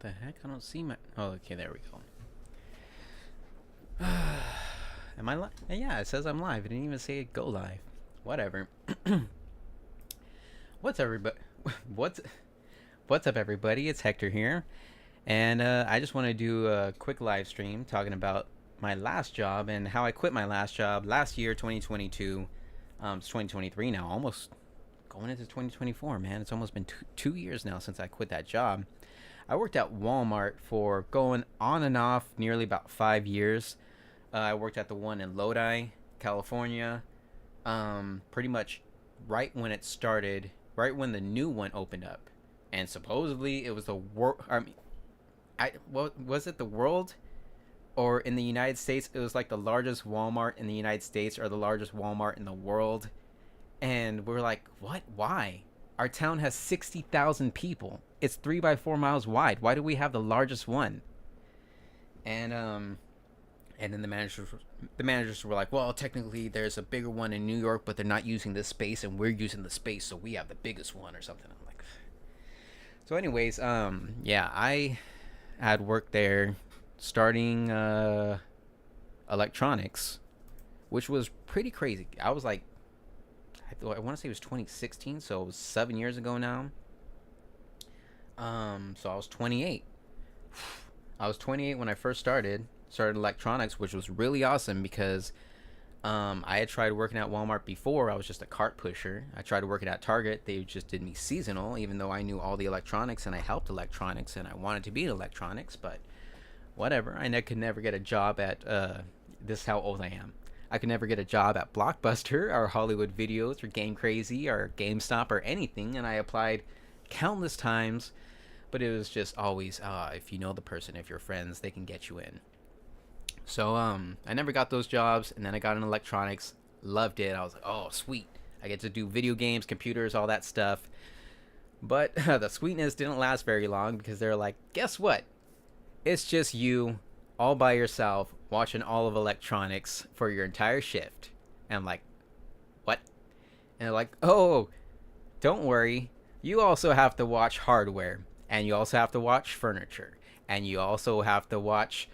the heck? I don't see my. Oh, okay, there we go. Am I live? Yeah, it says I'm live. It didn't even say go live. Whatever. What's everybody? What's What's up, everybody? It's Hector here, and I just want to do a quick live stream talking about my last job and how I quit my last job last year, 2022. It's 2023 now, almost going into 2024. Man, it's almost been two years now since I quit that job. I worked at Walmart for going on and off nearly about 5 years. I worked at the one in Lodi, California. Pretty much right when it started, right when the new one opened up, and supposedly it was the world. I mean, what was it? The world, or in the United States, it was like the largest Walmart in the United States or the largest Walmart in the world. And we're like, what? Why? Our town has 60,000 people. It's 3 by 4 miles wide. Why do we have the largest one? And then the managers were like, well, technically there's a bigger one in New York, but they're not using this space, and we're using the space, so we have the biggest one or something. I'm like, so anyways, yeah, I had worked there starting electronics, which was pretty crazy. I was like, I want to say it was 2016, so it was 7 years ago now. So I was 28. I was 28 when I first started electronics, which was really awesome because I had tried working at Walmart before. I was just a cart pusher. I tried working at Target. They just did me seasonal, even though I knew all the electronics and I helped electronics and I wanted to be in electronics, but whatever. Could never get a job at, this is how old I am. I could never get a job at Blockbuster or Hollywood Videos or Game Crazy or GameStop or anything, and I applied countless times, but it was just always, if you know the person, if you're friends, they can get you in. So I never got those jobs, and then I got in electronics, loved it. I was like, oh, sweet. I get to do video games, computers, all that stuff. But the sweetness didn't last very long because they're like, guess what? It's just you all by yourself watching all of electronics for your entire shift. And I'm like, what? And they're like, oh, don't worry. You also have to watch hardware, and you also have to watch furniture, and you also have to watch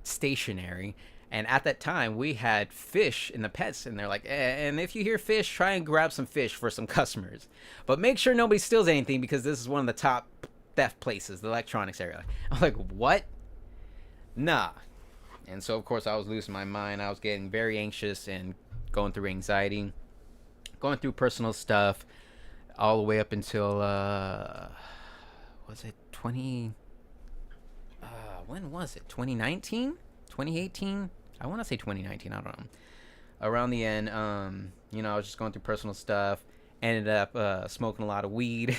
stationary. And at that time we had fish in the pets, and they're like, and if you hear fish, try and grab some fish for some customers, but make sure nobody steals anything because this is one of the top theft places, the electronics area. I'm like, what? Nah. And so of course I was losing my mind. I was getting very anxious and going through anxiety, going through personal stuff, all the way up until was it 20 when was it? 2019? 2018? I want to say 2019. I don't know. Around the end, I was just going through personal stuff. Ended up smoking a lot of weed.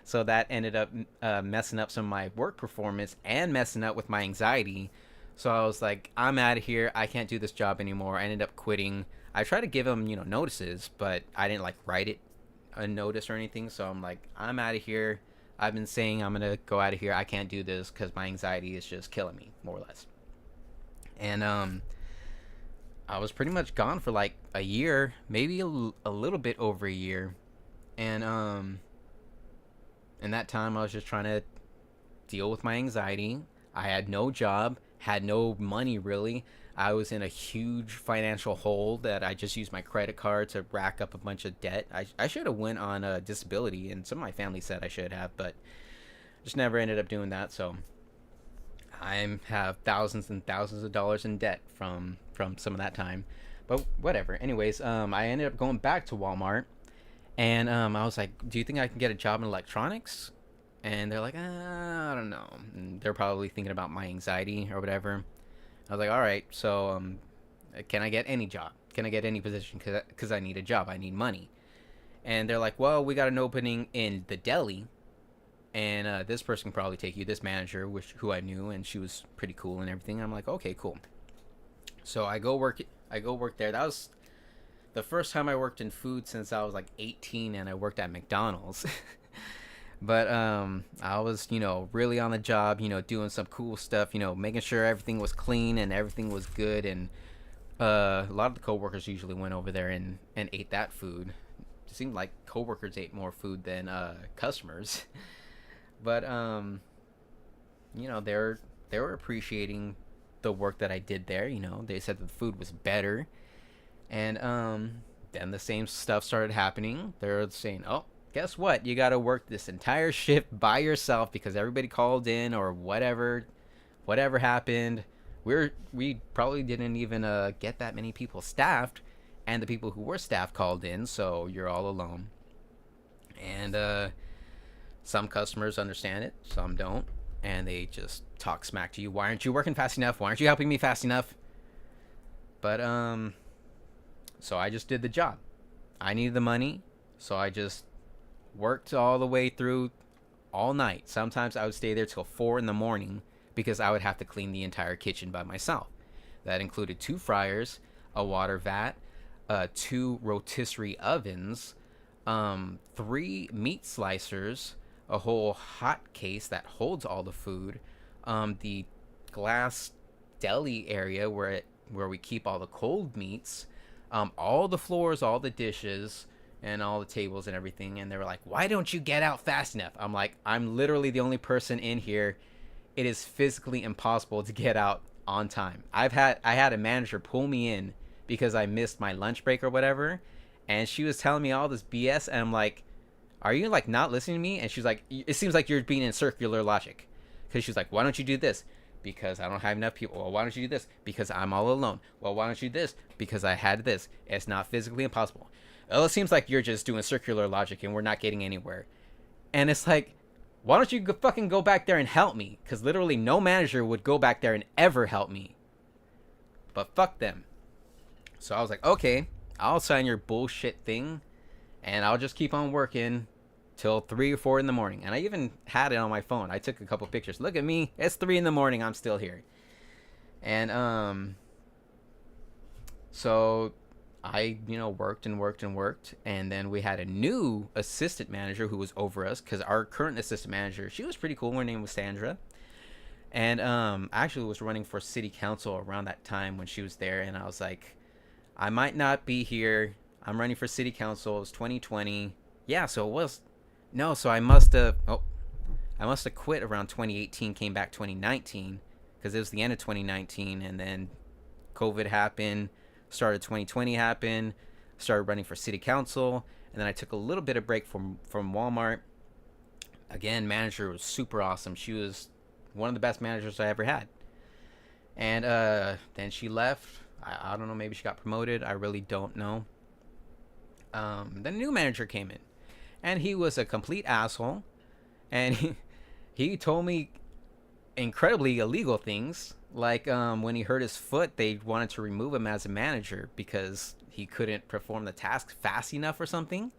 So that ended up messing up some of my work performance and messing up with my anxiety. So I was like, I'm out of here. I can't do this job anymore. I ended up quitting. I tried to give them, notices, but I didn't like write it a notice or anything. So I'm like, I'm out of here. I've been saying I'm going to go out of here. I can't do this because my anxiety is just killing me, more or less. And I was pretty much gone for like a year, maybe a little bit over a year. And in that time, I was just trying to deal with my anxiety. I had no job, had no money really. I was in a huge financial hole that I just used my credit card to rack up a bunch of debt. I should have went on a disability, and some of my family said I should have, but just never ended up doing that. So I have thousands and thousands of dollars in debt from some of that time. But whatever. Anyways, I ended up going back to Walmart, and I was like, do you think I can get a job in electronics? And they're like, I don't know. And they're probably thinking about my anxiety or whatever. I was like, all right, so can I get any job? Can I get any position? Because I need a job. I need money. And they're like, well, we got an opening in the Deli, and this person can probably take you. This manager, who I knew, and she was pretty cool and everything. I'm like, okay, cool. So I go work there. That was the first time I worked in food since I was like 18, and I worked at McDonald's. But I was, really on the job, doing some cool stuff, making sure everything was clean and everything was good. And a lot of the coworkers usually went over there and ate that food. It seemed like coworkers ate more food than customers. But they were appreciating the work that I did there. They said that the food was better, and then the same stuff started happening. They're saying, "Oh, guess what? You got to work this entire shift by yourself because everybody called in or whatever happened." We probably didn't even get that many people staffed, and the people who were staffed called in, so you're all alone. And some customers understand it, some don't, and they just talk smack to you. Why aren't you working fast enough? Why aren't you helping me fast enough? But so I just did the job. I needed the money, so I just worked all the way through all night. Sometimes I would stay there till 4 in the morning because I would have to clean the entire kitchen by myself. That included 2 fryers, a water vat, 2 rotisserie ovens, 3 meat slicers, a whole hot case that holds all the food, the glass deli area where we keep all the cold meats, all the floors, all the dishes, and all the tables and everything. And they were like, "Why don't you get out fast enough?" I'm like, "I'm literally the only person in here. It is physically impossible to get out on time." I had a manager pull me in because I missed my lunch break or whatever, and she was telling me all this BS, and I'm like, "Are you like not listening to me?" And she's like, "It seems like you're being in circular logic," because she's like, "Why don't you do this?" "Because I don't have enough people." "Well, why don't you do this?" "Because I'm all alone." "Well, why don't you do this?" "Because I had this." "It's not physically impossible." "Well, it seems like you're just doing circular logic and we're not getting anywhere." And it's like, why don't you fucking go back there and help me? Because literally no manager would go back there and ever help me. But fuck them. So I was like, okay, I'll sign your bullshit thing, and I'll just keep on working till 3 or 4 in the morning. And I even had it on my phone. I took a couple pictures. Look at me. It's 3 in the morning. I'm still here. And so I, worked and worked and worked. And then we had a new assistant manager who was over us, because our current assistant manager, she was pretty cool. Her name was Sandra. And actually was running for city council around that time when she was there. And I was like, I might not be here. I'm running for city council. It was 2020. Yeah, so it was. No, so I must have quit around 2018, came back 2019, because it was the end of 2019, and then COVID happened, started 2020 happened, started running for city council, and then I took a little bit of break from Walmart. Again, manager was super awesome. She was one of the best managers I ever had. And then she left. I don't know, maybe she got promoted. I really don't know. Then a new manager came in, and he was a complete asshole, and he told me incredibly illegal things, like when he hurt his foot, they wanted to remove him as a manager because he couldn't perform the task fast enough or something.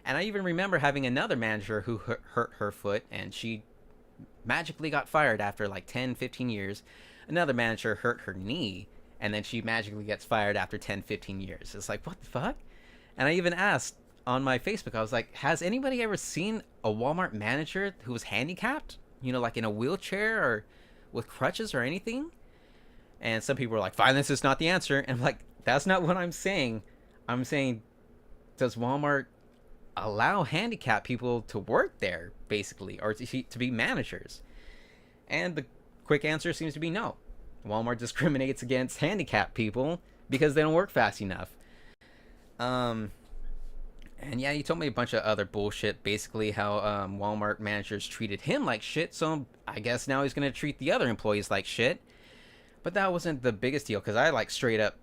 And I even remember having another manager who hurt her foot, and she magically got fired after like 10-15 years. Another manager hurt her knee, and then she magically gets fired after 10-15 years. It's like, what the fuck? And I even asked on my Facebook, I was like, has anybody ever seen a Walmart manager who was handicapped? Like in a wheelchair or with crutches or anything? And some people were like, violence is not the answer. And I'm like, that's not what I'm saying. I'm saying, does Walmart allow handicapped people to work there, basically, or to be managers? And the quick answer seems to be no. Walmart discriminates against handicapped people because they don't work fast enough. And yeah, he told me a bunch of other bullshit, basically how Walmart managers treated him like shit, so I guess now he's going to treat the other employees like shit. But that wasn't the biggest deal, because I straight up,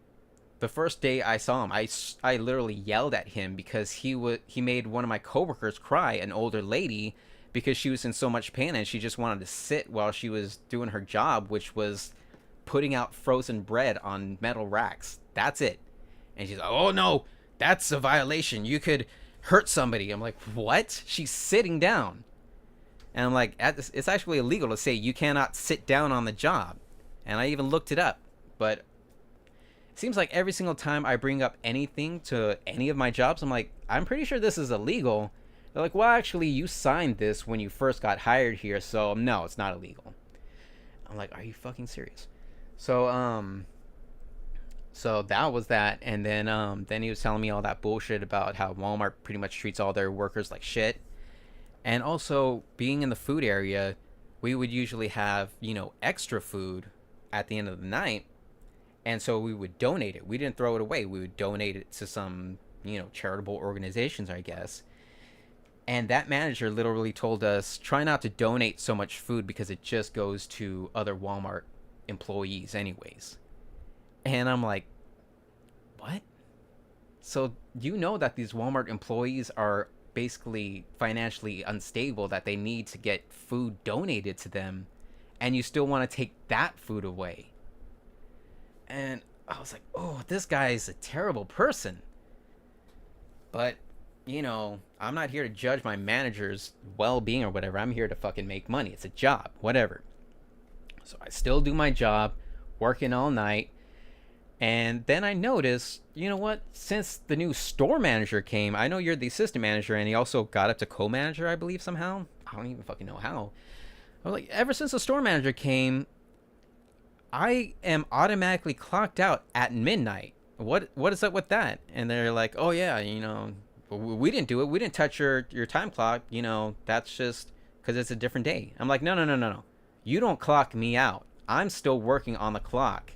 the first day I saw him, I literally yelled at him because he made one of my coworkers cry, an older lady, because she was in so much pain and she just wanted to sit while she was doing her job, which was putting out frozen bread on metal racks. That's it. And she's like, "Oh no, that's a violation. You could hurt somebody." I'm like, what? She's sitting down. And I'm like, it's actually illegal to say you cannot sit down on the job. And I even looked it up. But it seems like every single time I bring up anything to any of my jobs, I'm like, I'm pretty sure this is illegal. They're like, well, actually, you signed this when you first got hired here, so no, it's not illegal. I'm like, are you fucking serious? So that was that. And then he was telling me all that bullshit about how Walmart pretty much treats all their workers like shit. And also, being in the food area, we would usually have, extra food at the end of the night. And so we would donate it. We didn't throw it away. We would donate it to some, charitable organizations, I guess. And that manager literally told us, try not to donate so much food because it just goes to other Walmart employees anyways. And I'm like, what? So you know that these Walmart employees are basically financially unstable, that they need to get food donated to them, and you still want to take that food away. And I was like, oh, this guy's a terrible person. But, I'm not here to judge my manager's well-being or whatever. I'm here to fucking make money. It's a job, whatever. So I still do my job, working all night. And then I noticed, you know what? Since the new store manager came, I know you're the assistant manager, and he also got up to co-manager, I believe, somehow. I don't even fucking know how. I was like, ever since the store manager came, I am automatically clocked out at midnight. What is up with that? And they're like, oh yeah, we didn't do it. We didn't touch your time clock. That's just because it's a different day. I'm like, no. You don't clock me out. I'm still working on the clock.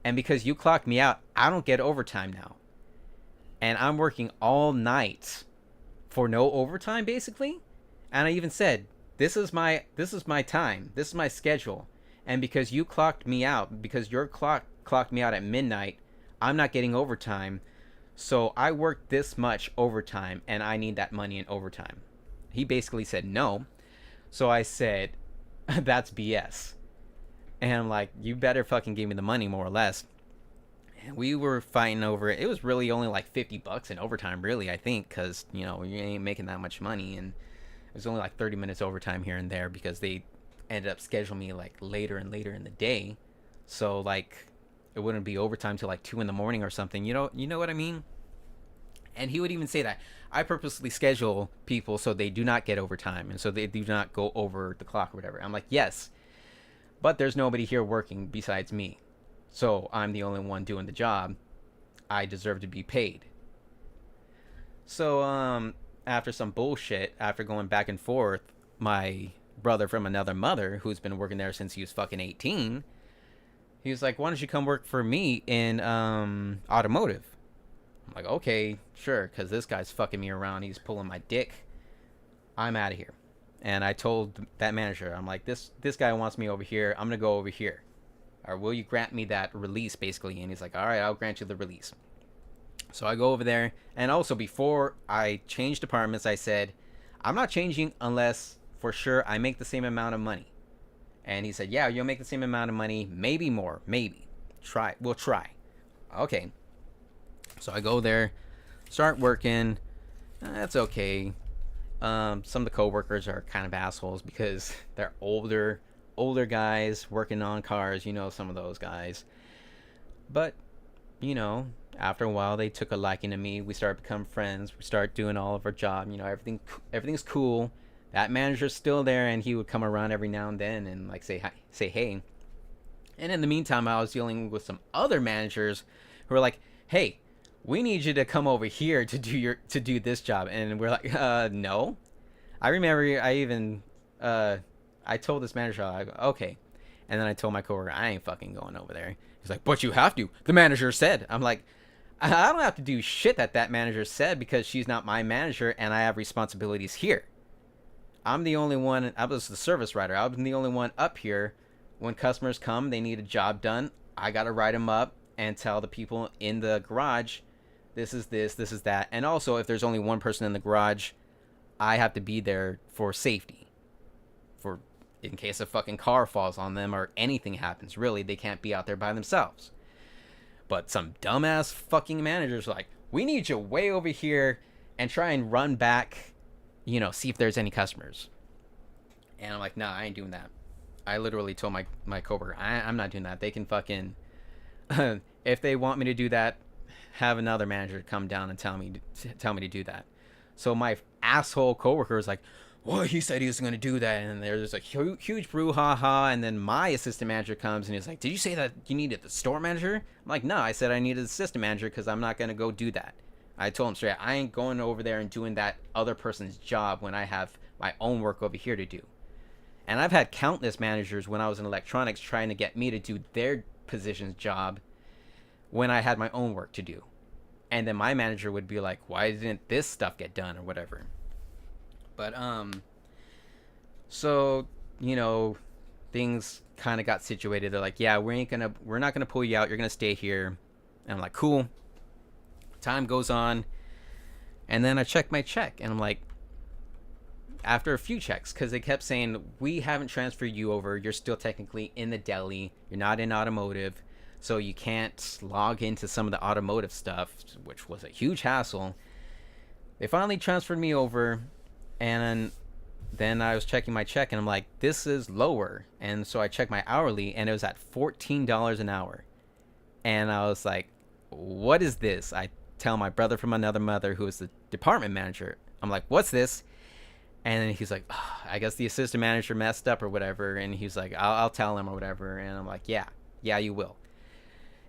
And because you clocked me out, I don't get overtime now. And I'm working all night for no overtime, basically. And I even said, this is my time. This is my schedule. And because you clocked me out, because your clock clocked me out at midnight, I'm not getting overtime. So I worked this much overtime, and I need that money in overtime. He basically said no. So I said, that's BS. And I'm like, you better fucking give me the money, more or less. And we were fighting over it. It was really only like $50 in overtime, really, I think, because, you ain't making that much money. And it was only like 30 minutes overtime here and there because they ended up scheduling me like later and later in the day. So like it wouldn't be overtime till like 2 a.m. or something. You know what I mean? And he would even say that I purposely schedule people so they do not get overtime and so they do not go over the clock or whatever. I'm like, yes, but there's nobody here working besides me. So I'm the only one doing the job. I deserve to be paid. So after some bullshit, after going back and forth, my brother from another mother, who's been working there since he was fucking 18, he was like, why don't you come work for me in automotive? I'm like, okay, sure, because this guy's fucking me around. He's pulling my dick. I'm out of here. And I told that manager, I'm like, this guy wants me over here. I'm going to go over here. Or will you grant me that release, basically? And he's like, all right, I'll grant you the release. So I go over there. And also, before I changed departments, I said, I'm not changing unless for sure I make the same amount of money. And he said, yeah, you'll make the same amount of money, maybe more, maybe. We'll try. Okay. So I go there, start working. That's okay. Some of the coworkers are kind of assholes because they're older guys working on cars. Some of those guys. But, after a while, they took a liking to me. We started becoming friends. We started doing all of our job. Everything's cool. That manager's still there, and he would come around every now and then and like say hi, say hey. And in the meantime, I was dealing with some other managers who were like, hey, we need you to come over here to do this job. And we're like, no. I remember I told this manager, like, okay. And then I told my coworker, I ain't fucking going over there. He's like, but you have to. The manager said. I'm like, I don't have to do shit that manager said because she's not my manager and I have responsibilities here. I'm the only one. I was the service writer. I'm the only one up here. When customers come, they need a job done. I got to write them up and tell the people in the garage, this is this is that. And also, if there's only one person in the garage, I have to be there for safety. For in case a fucking car falls on them or anything happens. Really, they can't be out there by themselves. But some dumbass fucking managers like, we need you way over here and try and run back, see if there's any customers. And I'm like, nah, I ain't doing that. I literally told my coworker, I'm not doing that. They can fucking, if they want me to do that, have another manager come down and tell me to do that. So my asshole coworker was like, well, he said he was going to do that. And there's a huge brouhaha. And then my assistant manager comes and he's like, did you say that you needed the store manager? I'm like, no, I said I needed the assistant manager because I'm not going to go do that. I told him straight, I ain't going over there and doing that other person's job when I have my own work over here to do. And I've had countless managers when I was in electronics trying to get me to do their position's job when I had my own work to do. And then my manager would be like, why didn't this stuff get done or whatever? But so, you know, things kind of got situated. They're like, yeah, we're not gonna pull you out. You're gonna stay here. And I'm like, cool. Time goes on, and then I check my check, and I'm like, after a few checks, because they kept saying, we haven't transferred you over. You're still technically in the deli. You're not in automotive, so you can't log into some of the automotive stuff, which was a huge hassle. They finally transferred me over, and then I was checking my check, and I'm like, this is lower. And so I checked my hourly, and it was at $14 an hour. And I was like, what is this? I tell my brother from another mother, who is the department manager. I'm like, what's this? And then he's like, oh, I guess the assistant manager messed up or whatever. And he's like, I'll tell him or whatever. And I'm like, yeah, you will.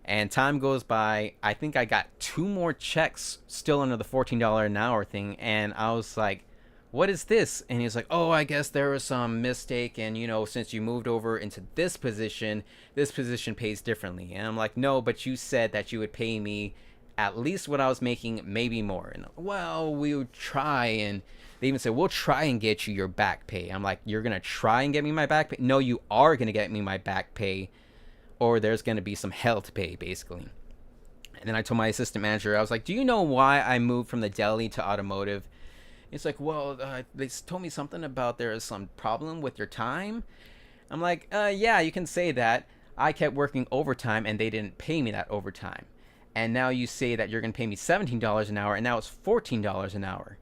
And time goes by. I think I got 2 more checks still under the $14 an hour thing. And I was like, what is this? And he's like, oh, I guess there was some mistake. And, you know, since you moved over into this position pays differently. And I'm like, no, but you said that you would pay me at least what I was making, maybe more. And, well, we would try. And they even said, we'll try and get you your back pay. I'm like, you're going to try and get me my back pay? No, you are going to get me my back pay, or there's going to be some hell to pay, basically. And then I told my assistant manager, I was like, do you know why I moved from the deli to automotive? It's like, well, they told me something about there is some problem with your time. I'm like, yeah, you can say that. I kept working overtime, and they didn't pay me that overtime. And now you say that you're going to pay me $17 an hour, and now it's $14 an hour.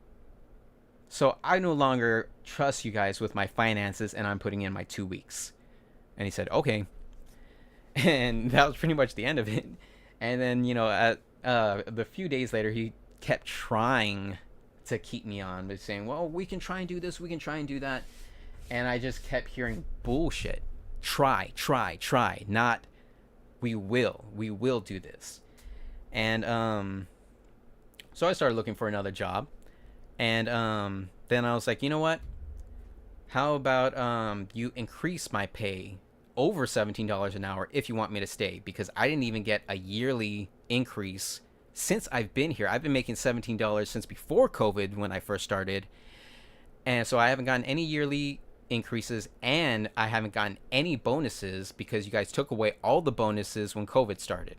So I no longer trust you guys with my finances, and I'm putting in my 2 weeks. And he said, okay. And that was pretty much the end of it. And then, you know, the few days later, he kept trying to keep me on, but saying, well, we can try and do this, we can try and do that. And I just kept hearing bullshit. Try, not we will do this. And so I started looking for another job. And then I was like, you know what? How about you increase my pay over $17 an hour if you want me to stay? Because I didn't even get a yearly increase since I've been here. I've been making $17 since before COVID when I first started. And so I haven't gotten any yearly increases, and I haven't gotten any bonuses because you guys took away all the bonuses when COVID started.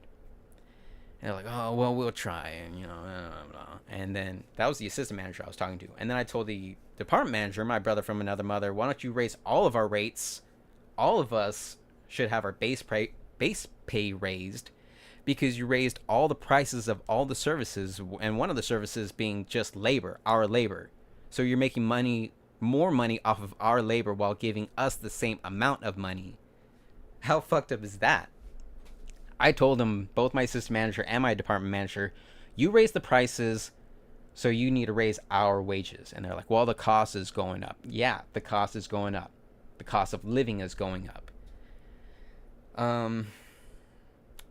And they're like, oh, well, we'll try. And, you know, blah, blah, blah. And then that was the assistant manager I was talking to. And then I told the department manager, my brother from another mother, why don't you raise all of our rates? All of us should have our base pay raised, because you raised all the prices of all the services, and one of the services being just labor, our labor. So you're making more money off of our labor while giving us the same amount of money. How fucked up is that? I told them, both my assistant manager and my department manager, you raise the prices, so you need to raise our wages. And they're like, well, the cost is going up. Yeah, the cost is going up. The cost of living is going up.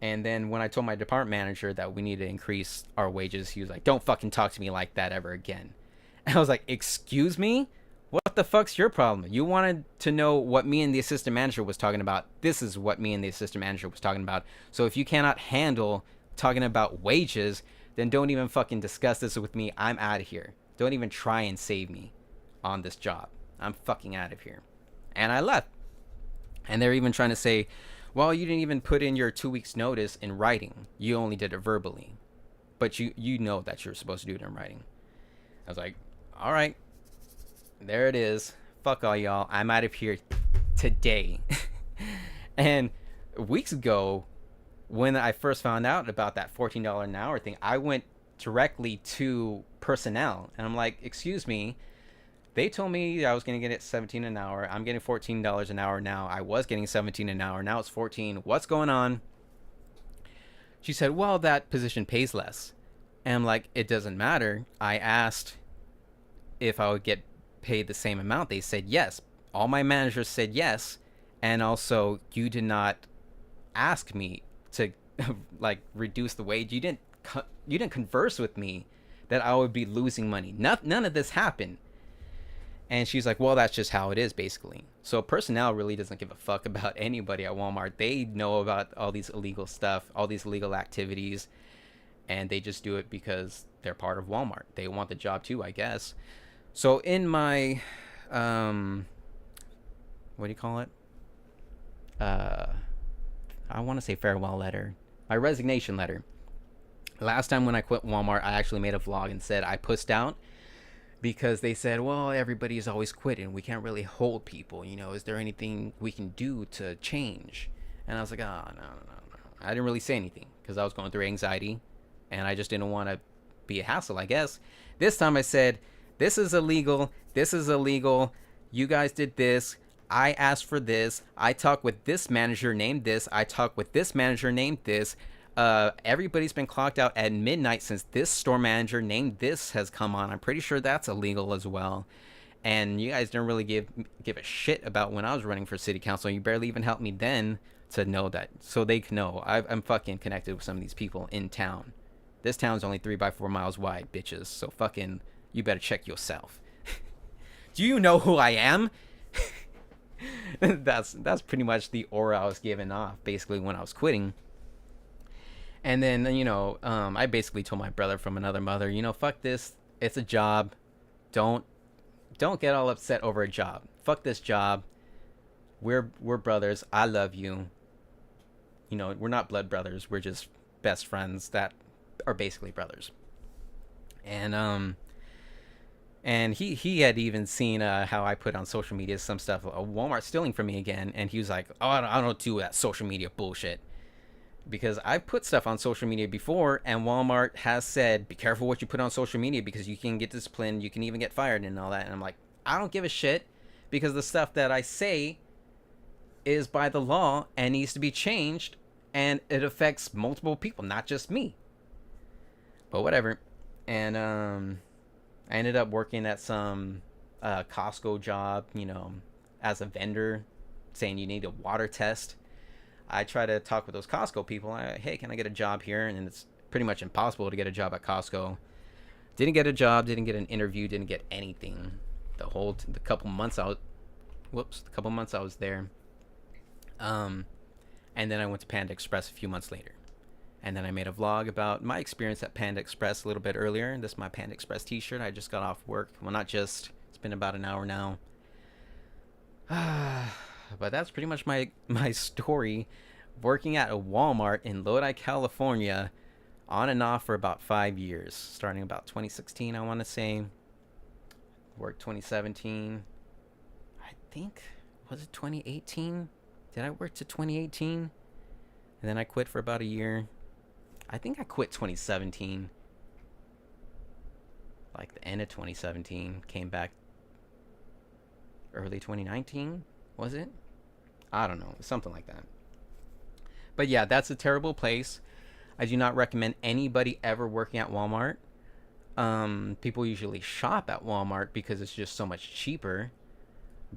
And then when I told my department manager that we need to increase our wages, he was like, don't fucking talk to me like that ever again. And I was like, excuse me? What the fuck's your problem? You wanted to know what me and the assistant manager was talking about. This is what me and the assistant manager was talking about. So if you cannot handle talking about wages, then don't even fucking discuss this with me. I'm out of here. Don't even try and save me on this job. I'm fucking out of here. And I left. And they're even trying to say, well, you didn't even put in your 2 weeks notice in writing. You only did it verbally. But you know that you're supposed to do it in writing. I was like, all right. There it is. Fuck all y'all. I'm out of here today. And weeks ago, when I first found out about that $14 an hour thing, I went directly to personnel. And I'm like, excuse me. They told me I was going to get it $17 an hour. I'm getting $14 an hour now. I was getting $17 an hour. Now it's $14. What's going on? She said, well, that position pays less. And I'm like, it doesn't matter. I asked if I would get paid the same amount. They said yes. All my managers said yes. And also, you did not ask me to like reduce the wage. You didn't converse with me that I would be losing money. None of this happened. And she's like, well, that's just how it is, basically. So personnel really doesn't give a fuck about anybody at Walmart. They know about all these illegal stuff, all these illegal activities, and they just do it because they're part of Walmart. They want the job too, I guess. So in my, what do you call it? I want to say farewell letter, my resignation letter. Last time when I quit Walmart, I actually made a vlog and said I pussed out because they said, well, everybody's always quitting. We can't really hold people. You know, is there anything we can do to change? And I was like, oh, no. I didn't really say anything because I was going through anxiety and I just didn't want to be a hassle, I guess. This time I said, this is illegal. This is illegal. You guys did this. I asked for this. I talked with this manager named this. I talked with this manager named this. Everybody's been clocked out at midnight since this store manager named this has come on. I'm pretty sure that's illegal as well. And you guys didn't really give a shit about when I was running for city council. You barely even helped me then to know that, so they can know I'm fucking connected with some of these people in town. This town's only 3 by 4 miles wide, bitches. So fucking, you better check yourself. Do you know who I am? That's pretty much the aura I was giving off basically when I was quitting. And then, you know, I basically told my brother from another mother, you know, fuck this. It's a job. Don't get all upset over a job. Fuck this job. We're brothers. I love you. You know, we're not blood brothers. We're just best friends that are basically brothers. And he had even seen how I put on social media some stuff. Walmart stealing from me again, and he was like, oh, I don't do that social media bullshit. Because I've put stuff on social media before, and Walmart has said, be careful what you put on social media because you can get disciplined, you can even get fired and all that. And I'm like, I don't give a shit because the stuff that I say is by the law and needs to be changed, and it affects multiple people, not just me. But whatever. And I ended up working at some Costco job, you know, as a vendor, saying you need a water test. I try to talk with those Costco people. Hey, can I get a job here? And it's pretty much impossible to get a job at Costco. Didn't get a job, didn't get an interview, didn't get anything. The couple months I was there. And then I went to Panda Express a few months later. And then I made a vlog about my experience at Panda Express a little bit earlier. This is my Panda Express t-shirt. I just got off work. Well, not just. It's been about an hour now. But that's pretty much my story. Working at a Walmart in Lodi, California, on and off for about 5 years. Starting about 2016, I want to say. Worked 2017. I think, was it 2018? Did I work to 2018? And then I quit for about a year. I think I quit 2017. Like the end of 2017. Came back early 2019. Was it? I don't know. Something like that. But yeah, that's a terrible place. I do not recommend anybody ever working at Walmart. People usually shop at Walmart because it's just so much cheaper.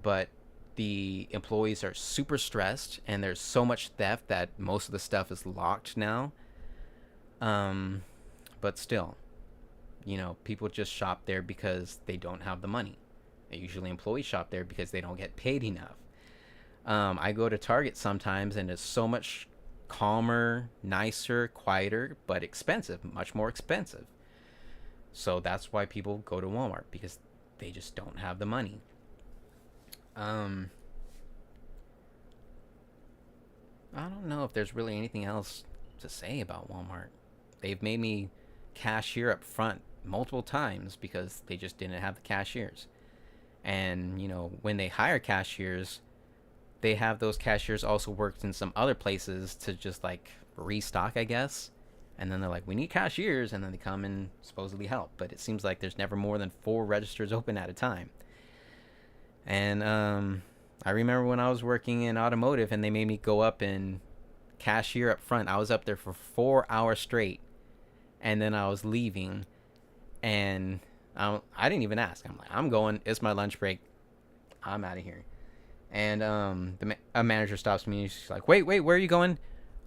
But the employees are super stressed and there's so much theft that most of the stuff is locked now. But still, you know, people just shop there because they don't have the money. Usually employees shop there because they don't get paid enough. I go to Target sometimes and it's so much calmer, nicer, quieter, but expensive, much more expensive. So that's why people go to Walmart, because they just don't have the money. I don't know if there's really anything else to say about Walmart. They've made me cashier up front multiple times because they just didn't have the cashiers. And, you know, when they hire cashiers, they have those cashiers also worked in some other places to just, like, restock, I guess. And then they're like, we need cashiers, and then they come and supposedly help. But it seems like there's never more than 4 registers open at a time. And I remember when I was working in automotive and they made me go up and cashier up front. I was up there for 4 hours straight. And then I was leaving. And I didn't even ask. I'm like, I'm going. It's my lunch break. I'm out of here. And a manager stops me. She's like, wait, where are you going?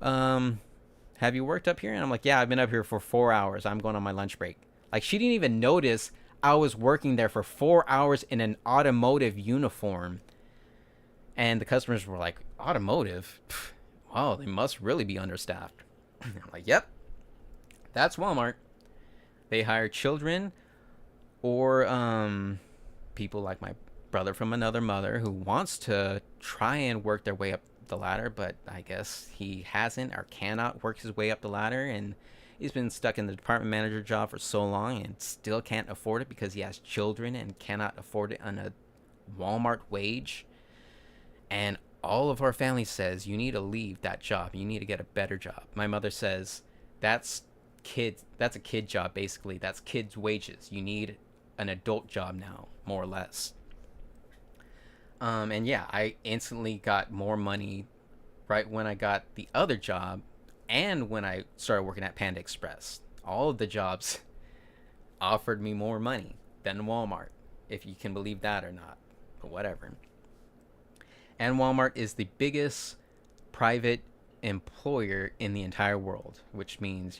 Have you worked up here? And I'm like, yeah, I've been up here for 4 hours. I'm going on my lunch break. Like, she didn't even notice I was working there for 4 hours in an automotive uniform, and the customers were like, "Automotive? Pff, wow, they must really be understaffed." I'm like, "Yep, that's Walmart. They hire children or people like my brother from another mother who wants to try and work their way up the ladder, but I guess he hasn't or cannot work his way up the ladder, and he's been stuck in the department manager job for so long and still can't afford it because he has children and cannot afford it on a Walmart wage. And all of our family says you need to leave that job. You need to get a better job. My mother says that's that's a kid job basically. That's kids' wages. You need an adult job now, more or less. And yeah, I instantly got more money right when I got the other job and when I started working at Panda Express. All of the jobs offered me more money than Walmart, if you can believe that or not, but whatever. And Walmart is the biggest private employer in the entire world, which means,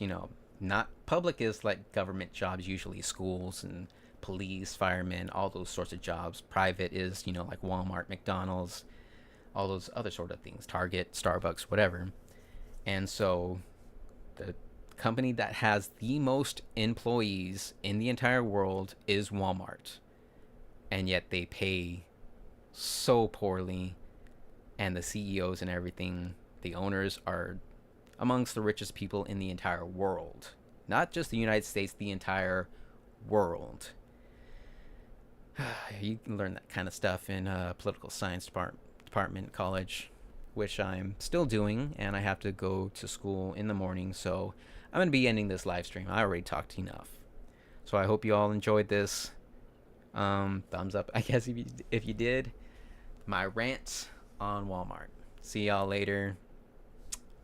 not public is like government jobs, usually schools and police, firemen, all those sorts of jobs. Private is, like Walmart, McDonald's, all those other sort of things, Target, Starbucks, whatever. And so the company that has the most employees in the entire world is Walmart. And yet they pay so poorly, and the CEOs and everything, the owners are amongst the richest people in the entire world. Not just the United States, the entire world. You can learn that kind of stuff in political science department college, which I'm still doing, and I have to go to school in the morning, so I'm going to be ending this live stream. I already talked enough. So I hope you all enjoyed this. Thumbs up, I guess, if you did. My rant on Walmart. See y'all later.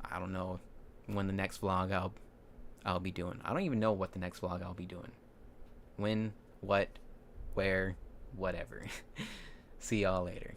I don't know when the next vlog I'll be doing. I don't even know what the next vlog I'll be doing. When, what, where, whatever. See y'all later.